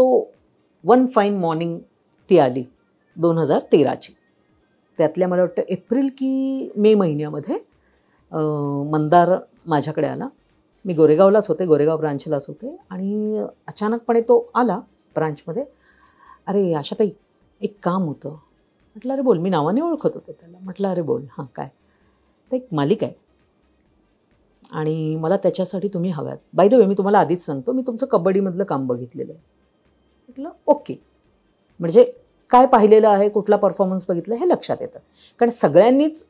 तो one fine morning ती आली 2013ची. त्यातल्या मला वाटतं एप्रिल की मे महिन्यामध्ये मंदार माझ्याकडे आला. मी गोरेगावलाच होते, गोरेगाव ब्रांचलाच होते आणि अचानकपणे तो आला ब्रांचमध्ये. अरे आशाताई एक काम होतं. म्हटलं अरे बोल. मी नावाने ओळखत होते त्याला. म्हटलं अरे बोल. हां काय. तर एक मालिका आहे आणि मला त्याच्यासाठी तुम्ही हव्यात. बाय द वे मी तुम्हाला आधीच सांगतो, मी तुमचं कबड्डीमधलं काम बघितलेलं आहे. म्हटलं ओके. म्हणजे काय पाहिलेलं आहे, कुठला परफॉर्मन्स बघितला हे लक्षात येतं. कारण सगळ्यांनीच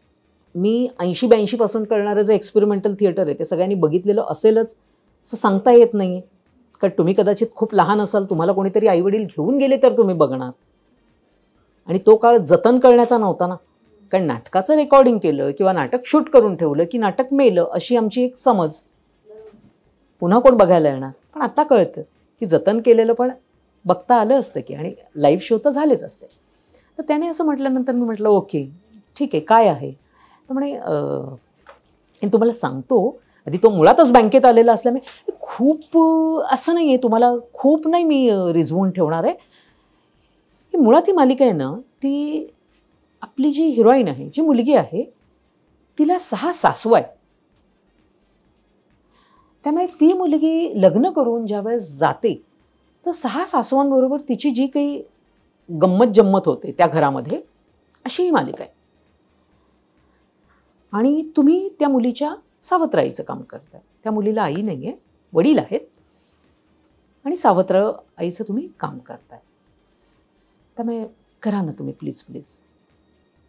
मी 80-82 करणारं जे एक्सपेरिमेंटल थिएटर आहे ते सगळ्यांनी बघितलेलं असेलच असं सांगता येत नाही आहे. कारण तुम्ही कदाचित खूप लहान असाल, तुम्हाला कोणीतरी आईवडील घेऊन गेले तर तुम्ही बघणार. आणि तो काळ जतन करण्याचा नव्हता ना. कारण नाटकाचं रेकॉर्डिंग केलं किंवा नाटक शूट करून ठेवलं की नाटक मेलं अशी आमची एक समज. पुन्हा कोण बघायला येणार. पण आता कळतं की जतन केलेलं पण बघता आलं असतं की, आणि लाईव्ह शो तर झालेच असते. तर त्याने असं म्हटल्यानंतर मी म्हटलं ओके ठीक आहे काय आहे. तर म्हणे तुम्हाला सांगतो. आधी तो मुळातच बँकेत आलेला असल्यामुळे खूप असं नाही आहे, तुम्हाला खूप नाही मी रिझवून ठेवणार आहे. मुळात ही मालिका आहे ना, ती आपली जी हिरोईन आहे, जी मुलगी आहे, तिला 6 सासवा आहे. त्यामुळे ती मुलगी लग्न करून ज्यावेळेस जाते तर 6 सासवांबरोबर तिची जी काही गंमत जम्मत होते त्या घरामध्ये, अशी ही मालिका आहे. आणि तुम्ही त्या मुलीच्या सावत्र काम करताय. त्या मुलीला आई नाही आहे, वडील आहेत आणि सावत्र आईचं तुम्ही काम करताय. त्यामुळे करा ना तुम्ही प्लीज प्लीज.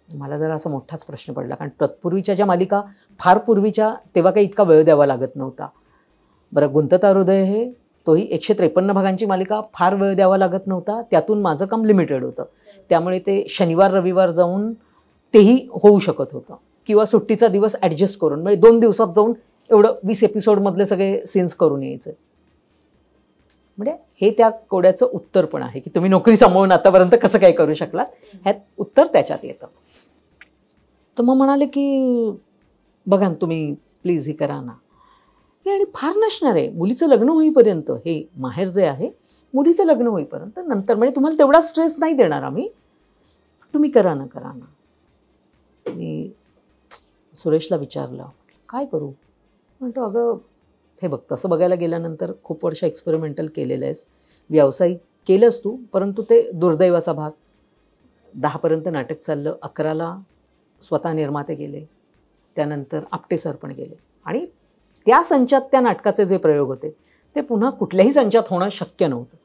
मला जरा असा मोठाच प्रश्न पडला, कारण तत्पूर्वीच्या ज्या मालिका फार पूर्वीच्या तेव्हा काही इतका वेळ द्यावा लागत नव्हता. बरं गुंतता हृदय हे तोही 153 भागांची मालिका, फार वेळ द्यावा लागत नव्हता. त्यातून माझं काम लिमिटेड होतं, त्यामुळे ते शनिवार रविवार जाऊन तेही होऊ शकत होतं, किंवा सुट्टीचा दिवस ॲडजस्ट करून म्हणजे 2 दिवसात जाऊन एवढं 20 एपिसोडमधले सगळे सीन्स करून यायचं. म्हणजे हे त्या कोड्याचं उत्तर पण आहे की तुम्ही नोकरी सांभाळून आतापर्यंत कसं काय करू शकलात, ह्यात उत्तर त्याच्यात येतं. तर मग म्हणाले की बघा ना तुम्ही प्लीज हे करा ना. आणि फार नसणार आहे मुलीचं लग्न होईपर्यंत, हे माहेर जे आहे मुलीचं लग्न होईपर्यंत, नंतर म्हणजे तुम्हाला तेवढा स्ट्रेस नाही देणार आम्ही, तुम्ही करा ना करा ना. मी सुरेशला विचारलं काय करू. म्हणतो अगं हे बघ, तसं बघायला गेल्यानंतर खूप वर्ष एक्सपेरिमेंटल केलेलं आहेस, व्यावसायिक केलंस तू, परंतु ते दुर्दैवाचा भाग. 10पर्यंत नाटक चाललं, 11ला स्वतः निर्माते गेले, त्यानंतर आपटे सर पण गेले, आणि त्या संचात त्या नाटकाचे जे प्रयोग होते ते पुन्हा कुठल्याही संचात होणं शक्य नव्हतं.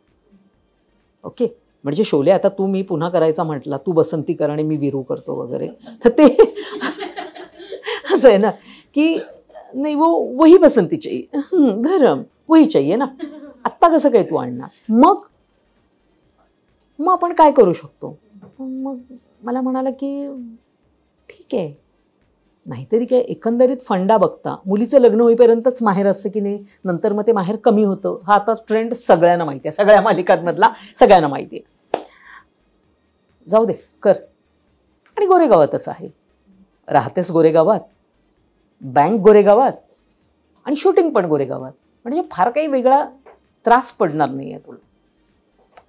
ओके. म्हणजे शोले आता तू मी पुन्हा करायचा म्हटला, तू बसंती कर आणि मी विरू करतो वगैरे, तर ते असं आहे ना की नाही वो वही बसंती चाहिए, धर्म वही चाहिए ना. आत्ता कसं काय तू आणणार. मग आपण काय करू शकतो. मग मला म्हणाला की ठीक आहे, नाहीतरी काय एकंदरीत फंडा बघता मुलीचं लग्न होईपर्यंतच माहेर असतं की नाही, नंतर मग ते माहेर कमी होतं. हा आता ट्रेंड सगळ्यांना माहिती आहे, सगळ्या मालिकांमधला सगळ्यांना माहिती आहे. जाऊ दे कर. आणि गोरेगावातच आहे, राहतेस गोरेगावात, बँक गोरेगावात आणि शूटिंग पण गोरेगावात, म्हणजे फार काही वेगळा त्रास पडणार नाही आहे तुला.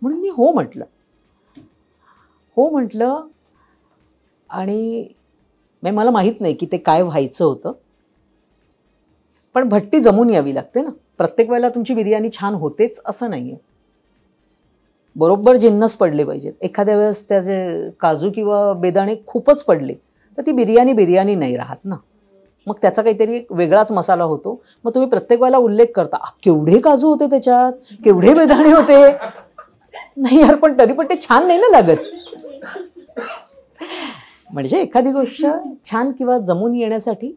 म्हणून मी हो म्हटलं. आणि मला माहीत नाही की ते काय व्हायचं होतं, पण भट्टी जमून यावी लागते ना. प्रत्येक वेळेला तुमची बिर्याणी छान होतेच असं नाही आहे. बरोबर जिन्नस पडले पाहिजेत. एखाद्या वेळेस त्याचे काजू किंवा बेदाणे खूपच पडले तर ती बिर्याणी नाही राहत ना. मग त्याचा काहीतरी एक वेगळाच मसाला होतो. मग तुम्ही प्रत्येक वेळेला उल्लेख करता केवढे काजू होते त्याच्यात, केवढे बेदाणे होते. नाही यार, पण तरी पण ते छान नाही ना लागत. म्हणजे एखादी गोष्ट छान किंवा जमून येण्यासाठी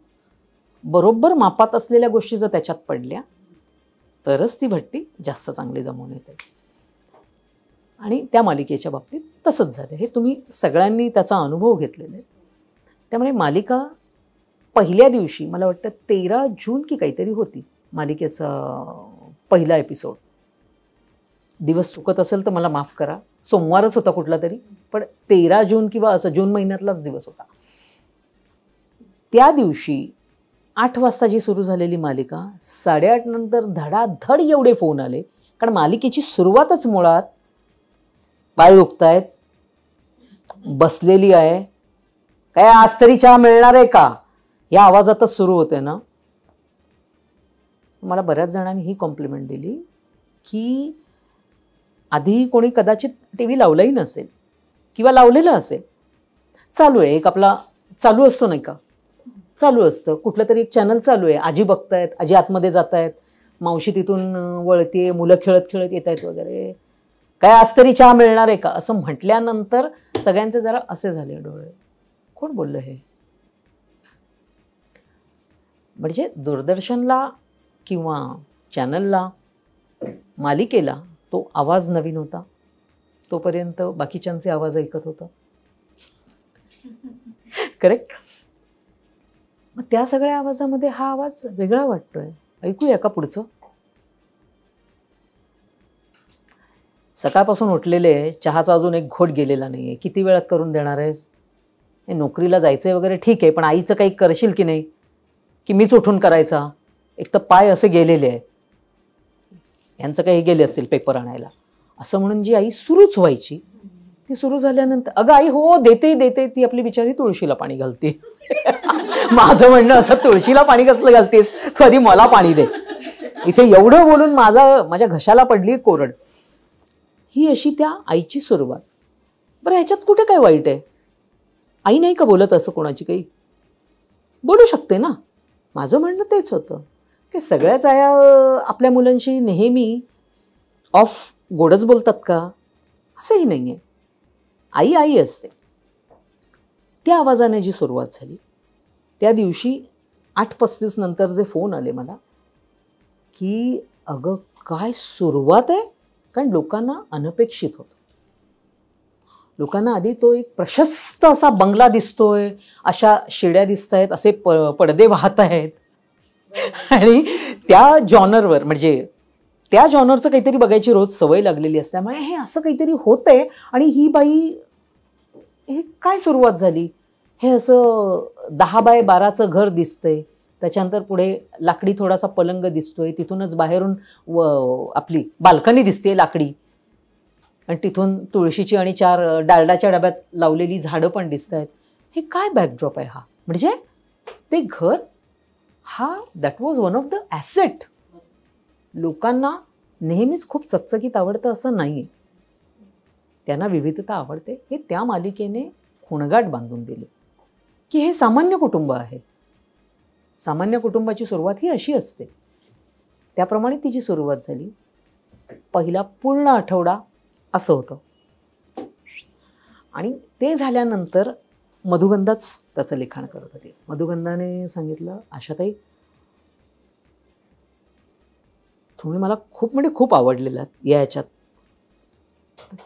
बरोबर मापात असलेल्या गोष्टी जर त्याच्यात पडल्या तरच ती भट्टी जास्त चांगली जमून येते. आणि त्या मालिकेच्या बाबतीत तसंच झालं. हे तुम्ही सगळ्यांनी त्याचा अनुभव घेतलेला आहे. त्यामुळे मालिका पहिल्या दिवशी मला वाटतं 13 जून की काहीतरी होती मालिकेचा पहिला एपिसोड. दिवस चुकत असेल तर मला माफ करा, सोमवारच होता कुठला तरी, पण 13 जून किंवा असं जून महिन्यातलाच दिवस होता. त्या दिवशी 8 वाजता जी सुरू झालेली मालिका 8:30 नंतर धडाधड एवढे फोन आले, कारण मालिकेची सुरुवातच मुळात पाय दुखतायत, बसलेली आहे, काय आज तरी चहा मिळणार आहे का, या आवाजातच सुरू होते ना. मला बऱ्याच जणांनी ही कॉम्प्लिमेंट दिली की आधी कोणी कदाचित टी व्ही लावलाही नसेल किंवा लावलेलं असेल, चालू आहे एक आपला चालू असतो नाही का, चालू असतं कुठलं तरी एक चॅनल चालू आहे, आजी बघतायत, आजी आतमध्ये जात आहेत, मावशी तिथून वळते, मुलं खेळत खेळत येत आहेत वगैरे, काय आज तरी चहा मिळणार आहे का असं म्हटल्यानंतर सगळ्यांचे जरा असे झाले डोळे, कोण बोललं हे. म्हणजे दूरदर्शनला किंवा चॅनलला, मालिकेला तो आवाज नवीन होता, तोपर्यंत बाकीच्यांचे आवाज ऐकत होता. करेक्ट. मग त्या सगळ्या आवाजामध्ये हा आवाज वेगळा वाटतोय. ऐकूया का पुढचं. सकाळपासून उठलेले, चहाचा अजून एक घोट गेलेला नाहीये, किती वेळात करून देणार आहेस. हे नोकरीला जायचंय वगैरे ठीक आहे, पण आईचं काही करशील की नाही, की मीच उठून करायचा. एक तर पाय असे गेलेले आहेत, यांचं काही गेले असतील पेपर आणायला, असं म्हणून जी आई सुरूच व्हायची, ती सुरू झाल्यानंतर अगं आई हो देते देते, ती आपली बिचारी तुळशीला पाणी घालते. माझं म्हणणं असं, तुळशीला पाणी कसलं घालतेस, तू आधी मला पाणी दे. इथे एवढं बोलून माझ्या घशाला पडली कोरड. ही अशी त्या आईची सुरुवात. बरं ह्याच्यात कुठे काय वाईट आहे, आई नाही का बोलत असं कोणाची, काही बोलू शकते ना. माझं म्हणणं तेच होतं की सगळ्याच आया आपल्या मुलांशी नेहमी ऑफ गोडच बोलतात का, असंही नाही आहे. आई आई असते. त्या आवाजाने जी सुरुवात झाली, त्या दिवशी 8:35 नंतर जे फोन आले मला की अगं काय सुरुवात आहे, कारण लोकांना अनपेक्षित होतं. लोकांना आधी तो एक प्रशस्त असा बंगला दिसतोय, अशा शिड्या दिसत आहेत, असे पडदे वाहत आहेत, आणि त्या जॉनरवर म्हणजे त्या जॉनरचं काहीतरी बघायची रोज सवय लागलेली असल्यामुळे हे असं काहीतरी होतंय. आणि ही बाई, हे काय सुरुवात झाली, हे असं 10x12चं घर दिसतंय, त्याच्यानंतर पुढे लाकडी थोडासा पलंग दिसतोय, तिथूनच बाहेरून आपली बाल्कनी दिसते लाकडी, आणि तिथून तुळशीची आणि 4 डालडाच्या डब्यात लावलेली झाडं पण दिसत आहेत. हे काय बॅकड्रॉप आहे हा. म्हणजे ते घर हा that was one of the asset. लोकांना नेहमीच खूप चकचकीत आवडतं असं नाही, त्यांना विविधता आवडते. हे त्या मालिकेने खुणगाट बांधून दिले की हे सामान्य कुटुंब आहे. सामान्य कुटुंबाची सुरुवात ही अशी असते. त्याप्रमाणे तिची सुरुवात झाली. पहिला पूर्ण आठवडा असं होतं, आणि ते झाल्यानंतर मधुगंधाच त्याचं लिखाण करत होते. मधुगंधाने सांगितलं, आशाताई तुम्ही मला खूप म्हणजे खूप आवडलेला या ह्याच्यात,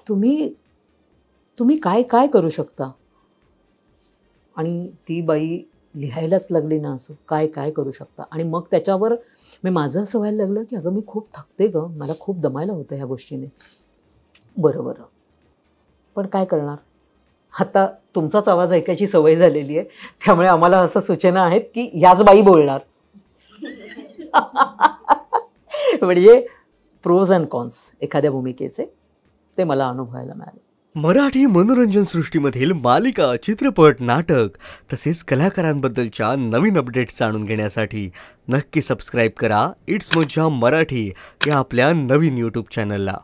तुम्ही काय काय करू शकता. आणि ती बाई लिहायलाच लागली ना असं काय काय करू शकता. आणि मग त्याच्यावर माझं असं व्हायला लागलं की अगं मी खूप थकते गं, मला खूप दमायला होतं ह्या गोष्टीने. बरं बरं, पण काय करणार, आता तुमचाच आवाज ऐकायची सवय झालेली आहे, त्यामुळे आम्हाला असं सूचना आहेत की ह्याच बाई बोलणार. म्हणजे प्रोज अँड कॉन्स एखाद्या भूमिकेचे ते मला अनुभवायला मिळाले. मराठी मनोरंजन सृष्टीमधील मालिका, चित्रपट, नाटक तसेच कलाकारांबद्दलच्या नवीन अपडेट्स जाणून घेण्यासाठी नक्की सबस्क्राईब करा इट्स मज्जा मराठी या आपल्या नवीन यूट्यूब चॅनलला.